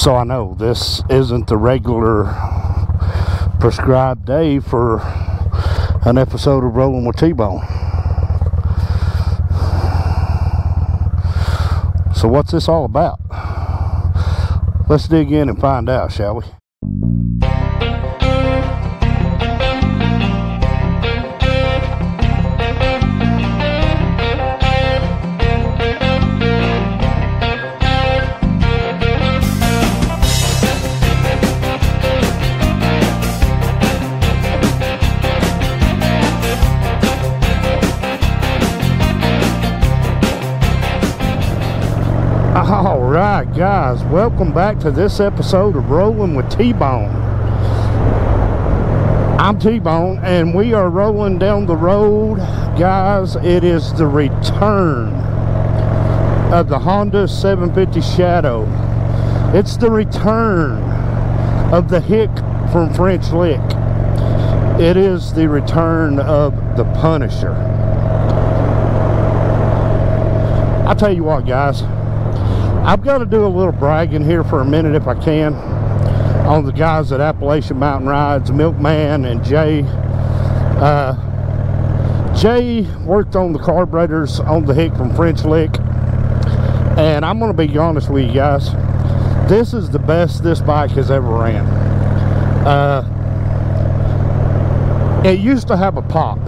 So I know this isn't the regular prescribed day for an episode of Rolling with T-Bone. So what's this all about? Let's dig in and find out, shall we? Alright guys, welcome back to this episode of Rolling with T-Bone. I'm T-Bone and we are rolling down the road. Guys, it is the return of the Honda 750 Shadow. It's the return of the Hick from French Lick. It is the return of the Punisher. I'll tell you what guys, I've got to do a little bragging here for a minute if I can on the guys at Appalachian Mountain Rides, Milkman and Jay. Jay worked on the carburetors on the Hick from French Lick, and I'm going to be honest with you guys, this is the best this bike has ever ran. It used to have a pop,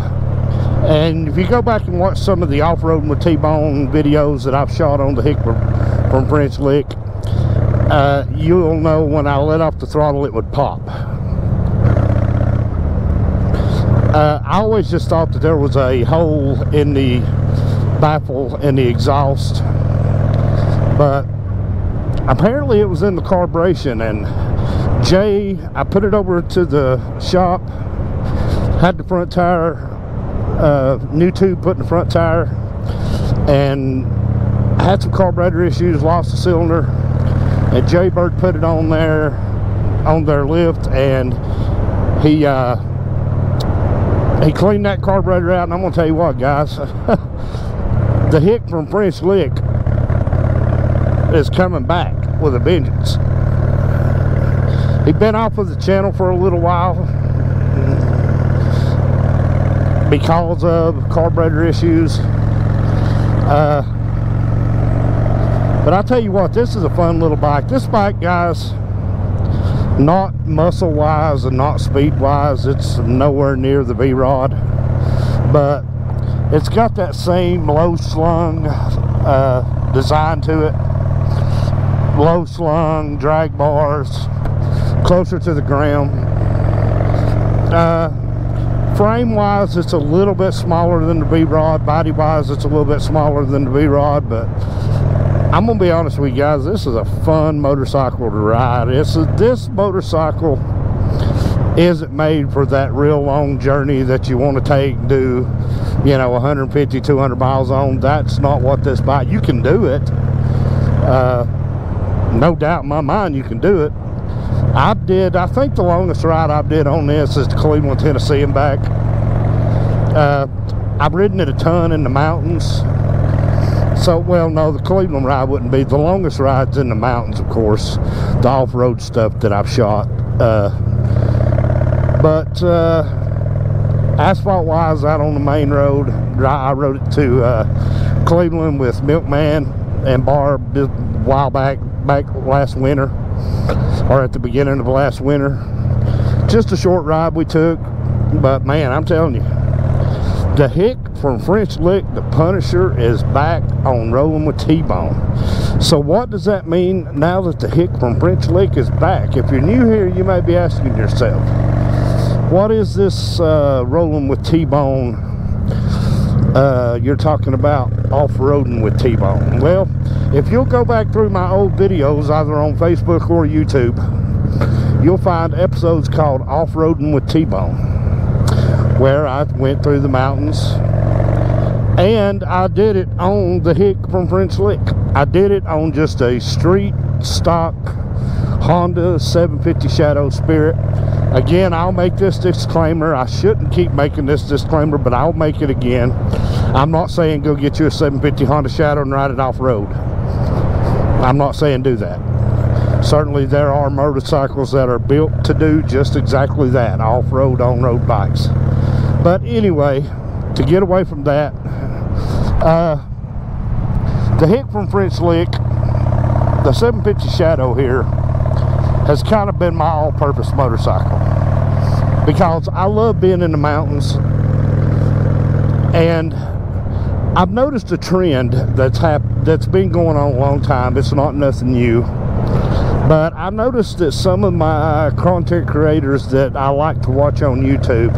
and if you go back and watch some of the off-roading with T-Bone videos that I've shot on the Hick from French Lick, you'll know when I let off the throttle it would pop. I always just thought that there was a hole in the baffle in the exhaust, but apparently it was in the carburation. And Jay, I put it over to the shop, had the front tire, new tube put in the front tire, and had some carburetor issues, lost the cylinder, and Jay Bird put it on there on their lift, and he cleaned that carburetor out. And I'm gonna tell you what guys, the Hick from French Lick is coming back with a vengeance. He'd been off of the channel for a little while because of carburetor issues, but I'll tell you what, this is a fun little bike. This bike, guys, not muscle wise and not speed wise, it's nowhere near the V-Rod, but it's got that same low slung design to it. Low slung, drag bars, closer to the ground. Frame wise, it's a little bit smaller than the V-Rod. Body wise, it's a little bit smaller than the V-Rod, but I'm gonna be honest with you guys, this is a fun motorcycle to ride. This motorcycle isn't made for that real long journey that you want to take and do, you know, 150, 200 miles on. That's not what this bike, you can do it. No doubt in my mind you can do it. I think the longest ride I did on this is to Cleveland, Tennessee and back. I've ridden it a ton in the mountains. So, well, no, the Cleveland ride wouldn't be. The longest ride's in the mountains, of course. The off-road stuff that I've shot. But asphalt-wise, out on the main road, I rode it to Cleveland with Milkman and Barb a while back last winter, or at the beginning of last winter. Just a short ride we took, but man, I'm telling you, the Hick from French Lick, the Punisher, is back on Rolling with T-Bone. So what does that mean now that the Hick from French Lick is back? If you're new here, you may be asking yourself, what is this Rolling with T-Bone you're talking about, off-roading with T-Bone? Well, if you'll go back through my old videos, either on Facebook or YouTube, you'll find episodes called Off-Roading with T-Bone, where I went through the mountains, and I did it on the Hick from French Lick. I did it on just a street stock Honda 750 Shadow Spirit. Again, I'll make this disclaimer. I shouldn't keep making this disclaimer, but I'll make it again. I'm not saying go get you a 750 Honda Shadow and ride it off-road. I'm not saying do that. certainly there are motorcycles that are built to do just exactly that, off-road, on-road bikes. But anyway, to get away from that, the Hick from French Lick, the 750 Shadow here, has kind of been my all-purpose motorcycle, because I love being in the mountains. And I've noticed a trend that's been going on a long time. It's not nothing new, but I've noticed that some of my content creators that I like to watch on YouTube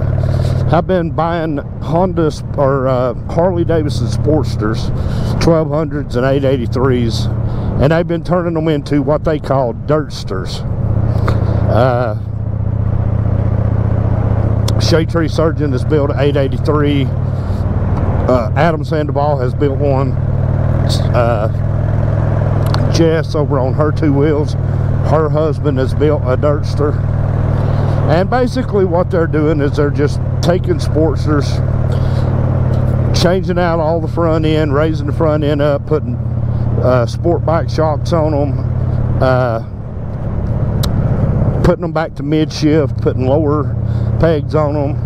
have been buying Honda or Harley Davidson Sportsters, 1200s and 883s, and they've been turning them into what they call dirtsters. Shade Tree Surgeon has built an 883. Adam Sandoval has built one. Jess over on her two wheels, her husband has built a dirtster. And basically what they're doing is they're just taking Sportsters, changing out all the front end, raising the front end up, putting sport bike shocks on them, putting them back to mid-shift, putting lower pegs on them,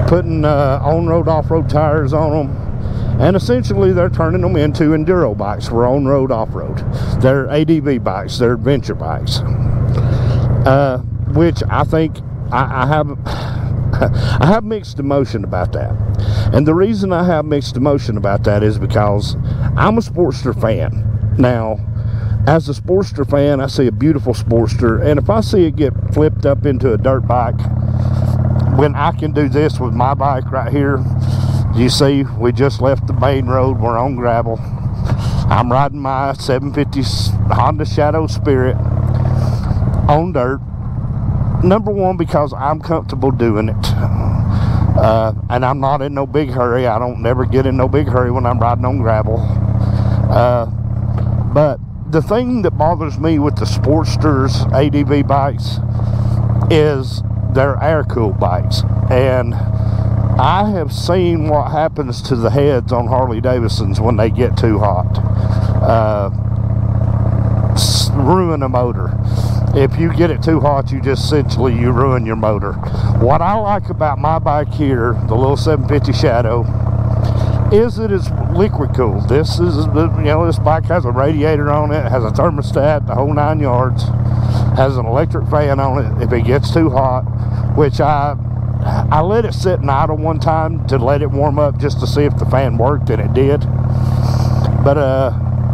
putting on-road, off-road tires on them, and essentially they're turning them into enduro bikes for on-road, off-road. They're ADV bikes, they're adventure bikes, which I think I have mixed emotion about that. And the reason I have mixed emotion about that is because I'm a Sportster fan. Now, as a Sportster fan, I see a beautiful Sportster, and if I see it get flipped up into a dirt bike, when I can do this with my bike right here, you see, we just left the main road, we're on gravel. I'm riding my 750 Honda Shadow Spirit on dirt. Number one, because I'm comfortable doing it. And I'm not in no big hurry. I don't never get in no big hurry when I'm riding on gravel. But the thing that bothers me with the Sportsters ADV bikes is they're air-cooled bikes. And I have seen what happens to the heads on Harley Davidsons when they get too hot. Ruin a motor. If you get it too hot, you ruin your motor. What I like about my bike here, the little 750 Shadow, is that it's liquid cooled. This bike has a radiator on it, has a thermostat, the whole 9 yards, has an electric fan on it if it gets too hot, which I let it sit and idle one time to let it warm up just to see if the fan worked, and it did. But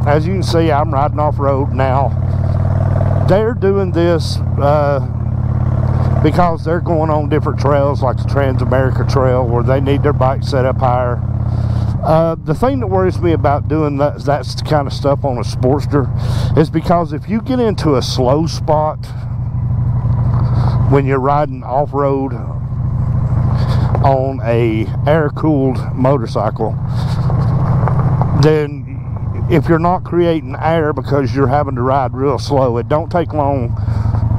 as you can see, I'm riding off-road now. They're doing this because they're going on different trails like the Trans-America Trail where they need their bike set up higher. The thing that worries me about doing that kind of stuff on a Sportster is because if you get into a slow spot when you're riding off-road on a air-cooled motorcycle, then if you're not creating air because you're having to ride real slow, it don't take long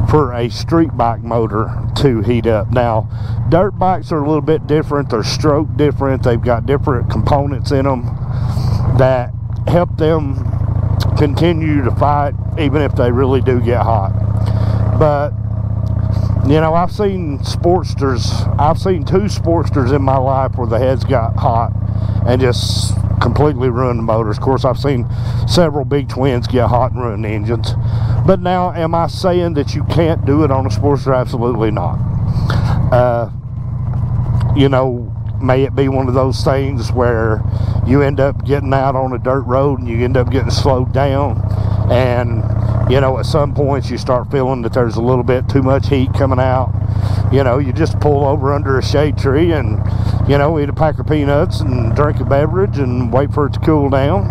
for a street bike motor to heat up. Now, dirt bikes are a little bit different. They're stroke different. They've got different components in them that help them continue to fight even if they really do get hot. But you know, I've seen Sportsters, I've seen 2 Sportsters in my life where the heads got hot and just completely ruined the motors. Of course, I've seen several big twins get hot and ruin the engines. But now, am I saying that you can't do it on a Sportster? Absolutely not. You know, may it be one of those things where you end up getting out on a dirt road and you end up getting slowed down, and you know, at some points you start feeling that there's a little bit too much heat coming out. You know, you just pull over under a shade tree and, you know, eat a pack of peanuts and drink a beverage and wait for it to cool down.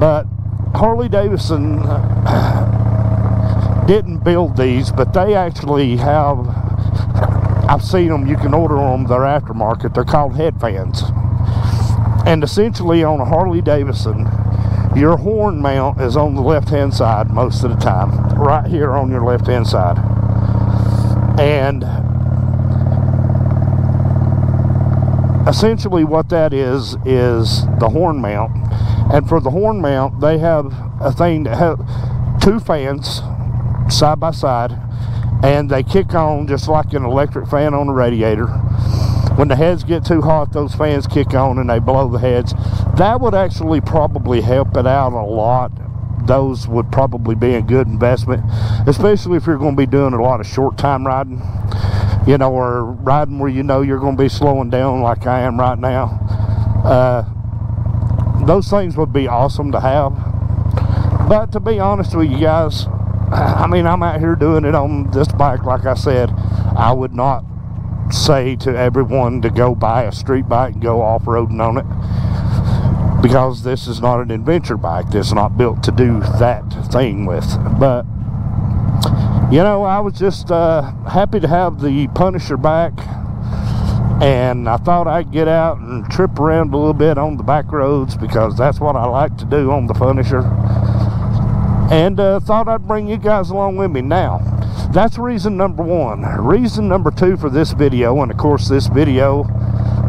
But Harley Davidson didn't build these, but they actually have, I've seen them, you can order them, they're aftermarket, they're called head fans. And essentially on a Harley Davidson, your horn mount is on the left hand side most of the time, right here on your left hand side. And essentially what that is the horn mount. And for the horn mount, they have a thing that 2 fans side by side, and they kick on just like an electric fan on a radiator. When the heads get too hot, those fans kick on and they blow the heads. That would actually probably help it out a lot. Those would probably be a good investment, especially if you're going to be doing a lot of short time riding, you know, or riding where you know you're going to be slowing down like I am right now. Those things would be awesome to have. But to be honest with you guys, I mean, I'm out here doing it on this bike. Like I said, I would not say to everyone to go buy a street bike and go off-roading on it, because this is not an adventure bike. This is not built to do that thing with. But you know, I was just happy to have the Punisher back, and I thought I'd get out and trip around a little bit on the back roads, because that's what I like to do on the Punisher, and thought I'd bring you guys along with me. Now, that's reason number 1. Reason number 2 for this video, and of course this video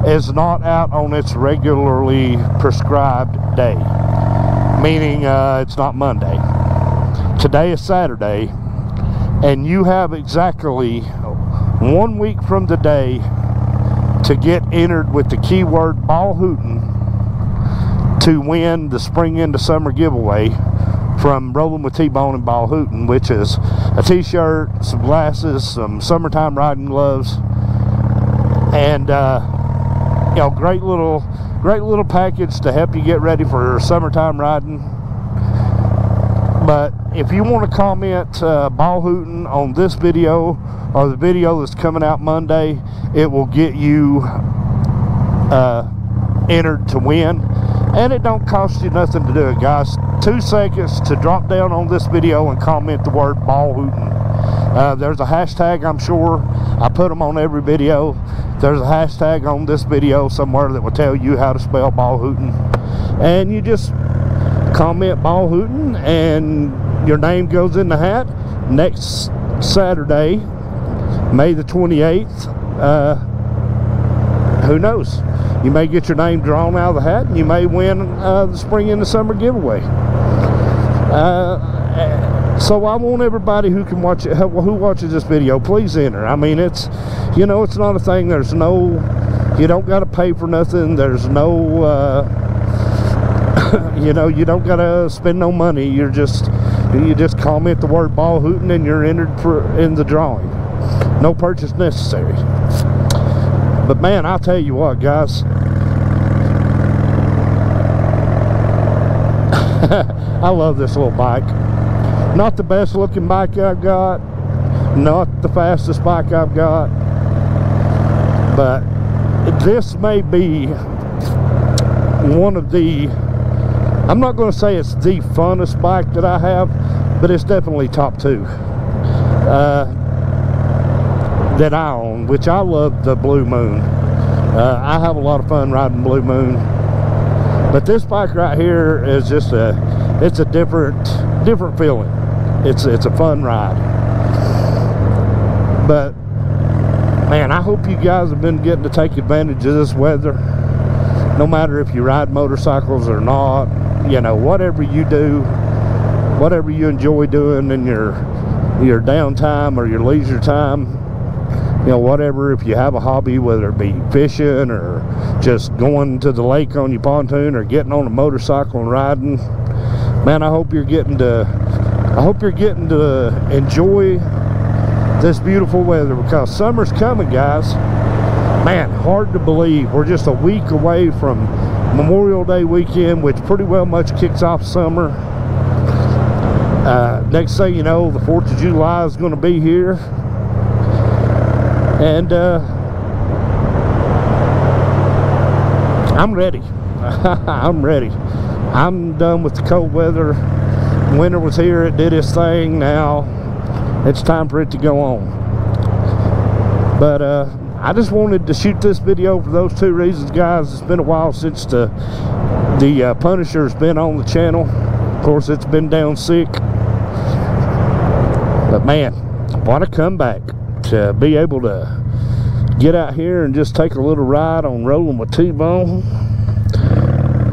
is not out on its regularly prescribed day, meaning it's not Monday. Today is Saturday, and you have exactly 1 week from today to get entered with the keyword ball hootin' to win the spring into summer giveaway from Rolling with T-Bone and Ball Hootin', which is a t-shirt, some glasses, some summertime riding gloves, and you know, great little package to help you get ready for summertime riding. But if you want to comment Ball Hootin' on this video or the video that's coming out Monday, it will get you entered to win, and it don't cost you nothing to do it, guys. 2 seconds to drop down on this video and comment the word Ball Hootin'. There's a hashtag, I'm sure. I put them on every video. There's a hashtag on this video somewhere that will tell you how to spell Ball Hootin', and you just comment Ball Hootin' and your name goes in the hat. Next Saturday, May the 28th, who knows, you may get your name drawn out of the hat and you may win the spring and the summer giveaway. So I want everybody who can watch it, who watches this video, please enter. I mean, it's, you know, it's not a thing. There's no, you don't got to pay for nothing. There's no you know, you don't got to spend no money. You just comment the word Ball Hootin' and you're entered in the drawing. No purchase necessary. But man, I'll tell you what, guys, I love this little bike. Not the best looking bike I've got, not the fastest bike I've got, but this may be one of the, I'm not going to say it's the funnest bike that I have, but it's definitely top 2 that I own, which I love the Blue Moon. I have a lot of fun riding Blue Moon, but this bike right here is just it's a different feeling. It's a fun ride. But man, I hope you guys have been getting to take advantage of this weather, no matter if you ride motorcycles or not. You know, whatever you do, whatever you enjoy doing in your downtime or your leisure time, you know, whatever, if you have a hobby, whether it be fishing or just going to the lake on your pontoon or getting on a motorcycle and riding, man, I hope you're getting to enjoy this beautiful weather, because summer's coming, guys. Man, hard to believe we're just a week away from Memorial Day weekend, which pretty well much kicks off summer. Next thing you know, the 4th of July is going to be here, and I'm ready. I'm ready. I'm done with the cold weather. Winter was here, it did its thing. Now it's time for it to go on. But I just wanted to shoot this video for those 2 reasons, guys. It's been a while since the Punisher's been on the channel. Of course, it's been down sick, but man, what a comeback to be able to get out here and just take a little ride on Rolling with T-Bone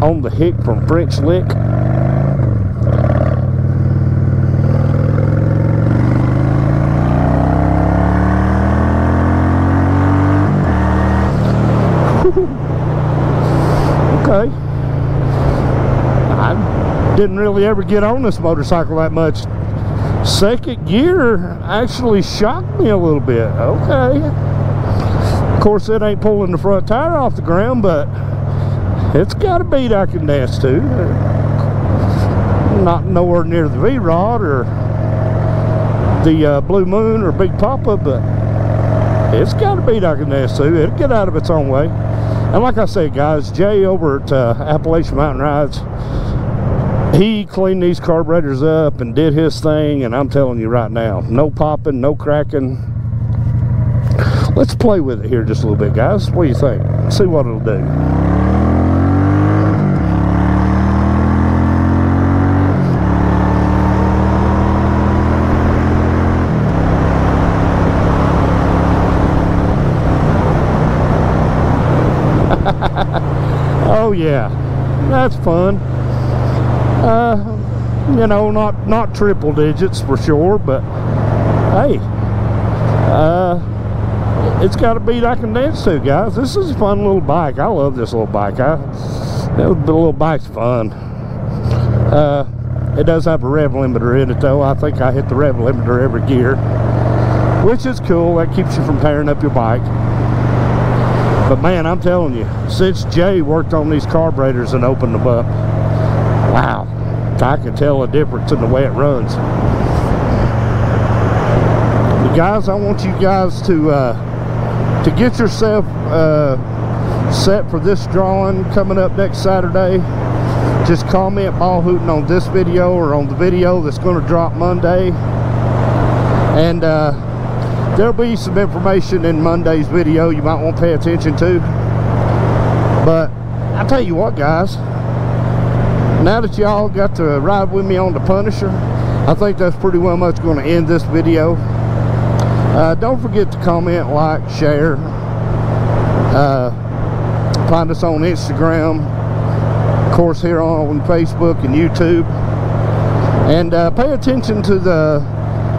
on the Hick from French Lick. didn't really ever get on this motorcycle that much. Second gear actually shocked me a little bit. Okay. Of course, it ain't pulling the front tire off the ground, but it's got a beat I can dance to. Not nowhere near the V-Rod or the Blue Moon or Big Papa, but it's got a beat I can dance to. It'll get out of its own way. And like I said, guys, Jay over at Appalachian Mountain Rides, he cleaned these carburetors up and did his thing, and I'm telling you right now, no popping, no cracking. Let's play with it here just a little bit, guys. What do you think? Let's see what it'll do. Oh yeah, that's fun. You know, not triple digits for sure, but hey, it's got a beat I can dance to, guys. This is a fun little bike. I love this little bike. The little bike's fun. It does have a rev limiter in it, though. I think I hit the rev limiter every gear, which is cool. That keeps you from tearing up your bike. But man, I'm telling you, since Jay worked on these carburetors and opened them up, wow, I can tell a difference in the way it runs. But guys, I want you guys to get yourself set for this drawing coming up next Saturday. Just comment ball hooting on this video or on the video that's going to drop Monday, and there'll be some information in Monday's video you might want to pay attention to. But I'll tell you what, guys, now that y'all got to ride with me on the Punisher, I think that's pretty well much going to end this video. Don't forget to comment, like, share. Find us on Instagram, of course here on Facebook and YouTube, and pay attention to the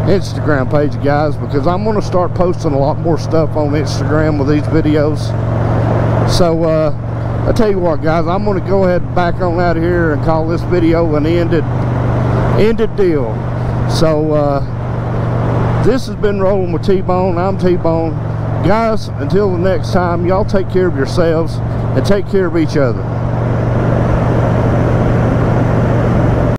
Instagram page, guys, because I'm going to start posting a lot more stuff on Instagram with these videos. So I tell you what, guys, I'm going to go ahead and back on out of here and call this video an ended deal. So this has been Rolling with T-Bone. I'm T-Bone. Guys, until the next time, y'all take care of yourselves and take care of each other.